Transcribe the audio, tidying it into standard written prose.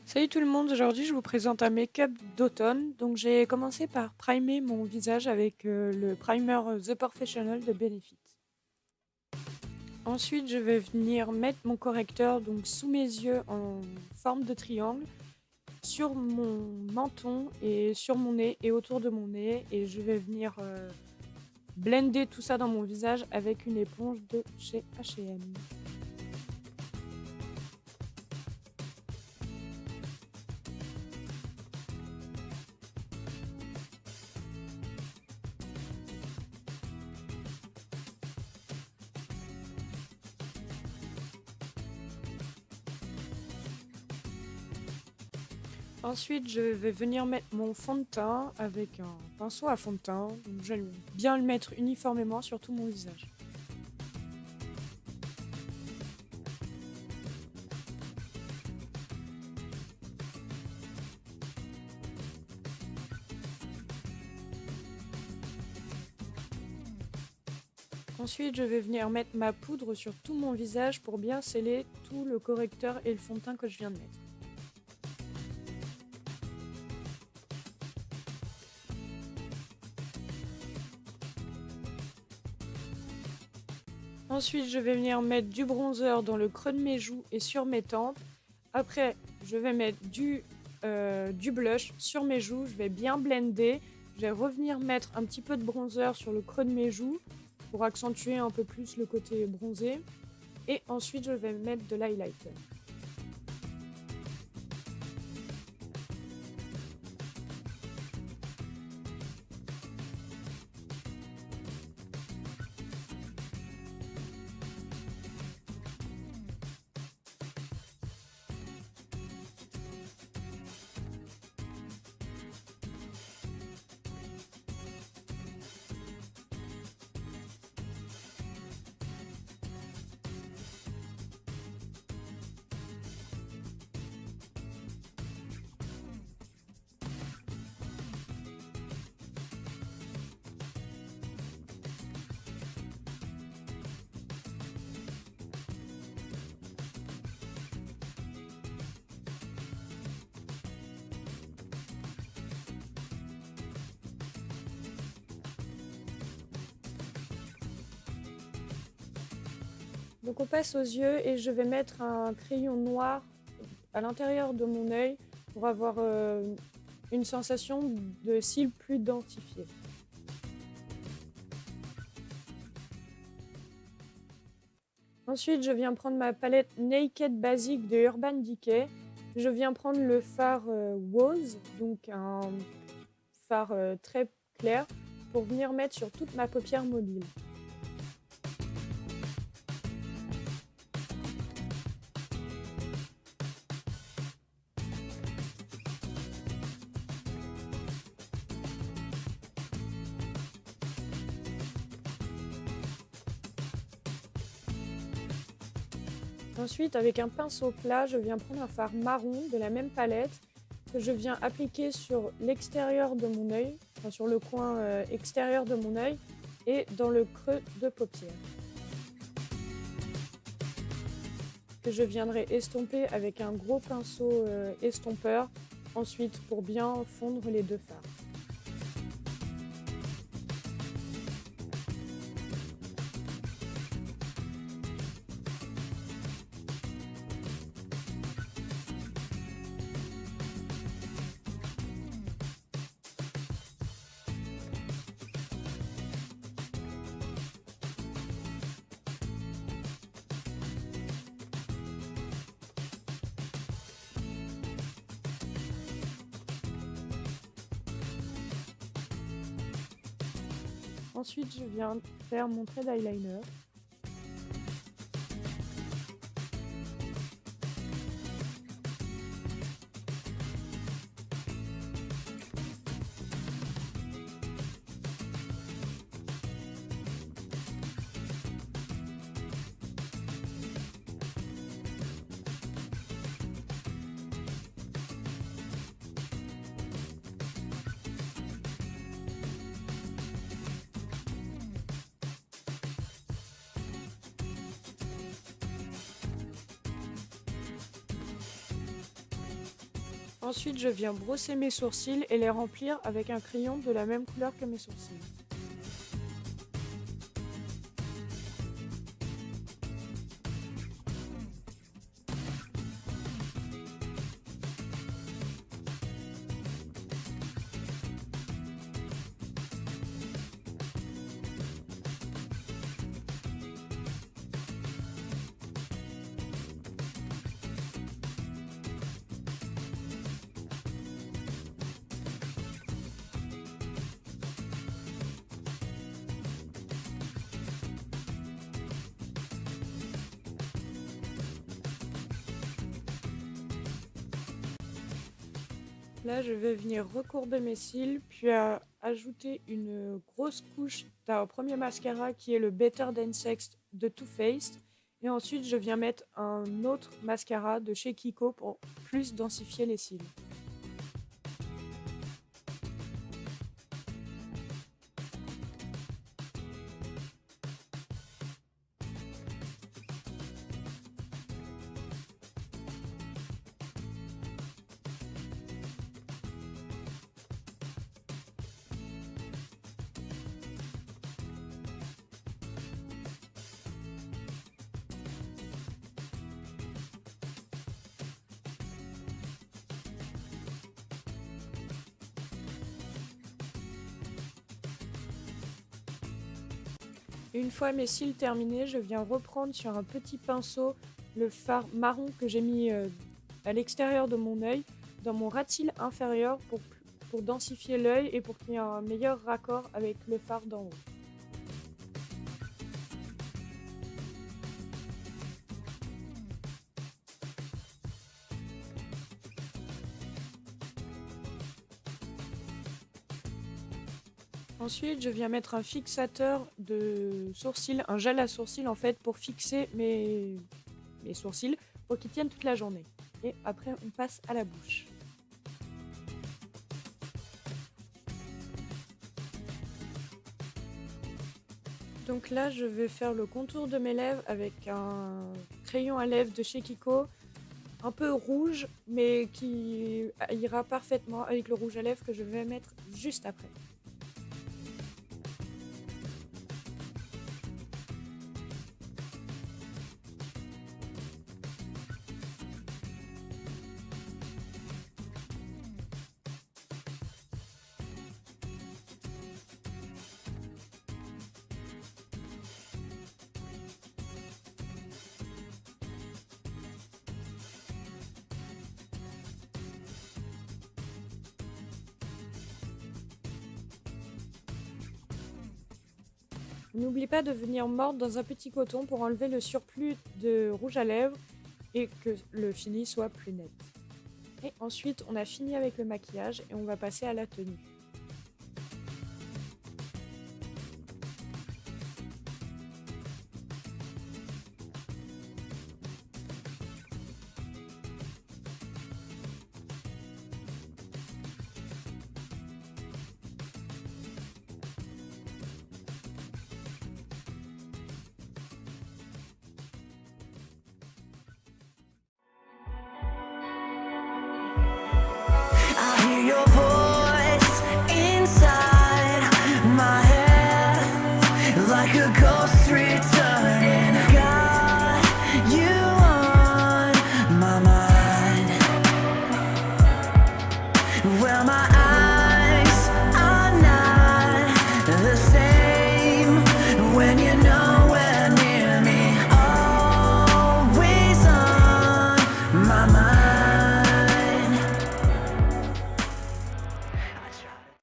Salut tout le monde, aujourd'hui je vous présente un make-up d'automne. Donc j'ai commencé par primer mon visage avec le primer The Professional de Benefit. Ensuite je vais venir mettre mon correcteur donc sous mes yeux en forme de triangle, sur mon menton et sur mon nez et autour de mon nez. Et je vais venir blender tout ça dans mon visage avec une éponge de chez H&M. Ensuite, je vais venir mettre mon fond de teint avec un pinceau à fond de teint. Donc, je vais bien le mettre uniformément sur tout mon visage. Ensuite, je vais venir mettre ma poudre sur tout mon visage pour bien sceller tout le correcteur et le fond de teint que je viens de mettre. Ensuite, je vais venir mettre du bronzer dans le creux de mes joues et sur mes tempes. Après, je vais mettre du blush sur mes joues. Je vais bien blender. Je vais revenir mettre un petit peu de bronzer sur le creux de mes joues pour accentuer un peu plus le côté bronzé. Et ensuite, je vais mettre de l'highlighter. Donc on passe aux yeux et je vais mettre un crayon noir à l'intérieur de mon œil pour avoir une sensation de cils plus densifiés. Ensuite, je viens prendre ma palette Naked Basic de Urban Decay. Je viens prendre le fard Rose, donc un fard très clair, pour venir mettre sur toute ma paupière mobile. Ensuite, avec un pinceau plat, je viens prendre un fard marron de la même palette que je viens appliquer sur l'extérieur de mon œil, enfin sur le coin extérieur de mon œil et dans le creux de paupière. Que je viendrai estomper avec un gros pinceau estompeur, ensuite pour bien fondre les deux fards. Ensuite, je viens faire mon trait d'eyeliner. Ensuite, je viens brosser mes sourcils et les remplir avec un crayon de la même couleur que mes sourcils. Là, je vais venir recourber mes cils, puis ajouter une grosse couche d'un premier mascara qui est le Better Than Sex de Too Faced. Et ensuite, je viens mettre un autre mascara de chez Kiko pour plus densifier les cils. Une fois mes cils terminés, je viens reprendre sur un petit pinceau le fard marron que j'ai mis à l'extérieur de mon œil, dans mon ras de cils inférieur pour densifier l'œil et pour qu'il y ait un meilleur raccord avec le fard d'en haut. Ensuite, je viens mettre un fixateur de sourcils, un gel à sourcils en fait, pour fixer mes sourcils, pour qu'ils tiennent toute la journée. Et après, on passe à la bouche. Donc là, je vais faire le contour de mes lèvres avec un crayon à lèvres de chez Kiko, un peu rouge, mais qui ira parfaitement avec le rouge à lèvres que je vais mettre juste après. N'oublie pas de venir mordre dans un petit coton pour enlever le surplus de rouge à lèvres et que le fini soit plus net. Et ensuite, on a fini avec le maquillage et on va passer à la tenue.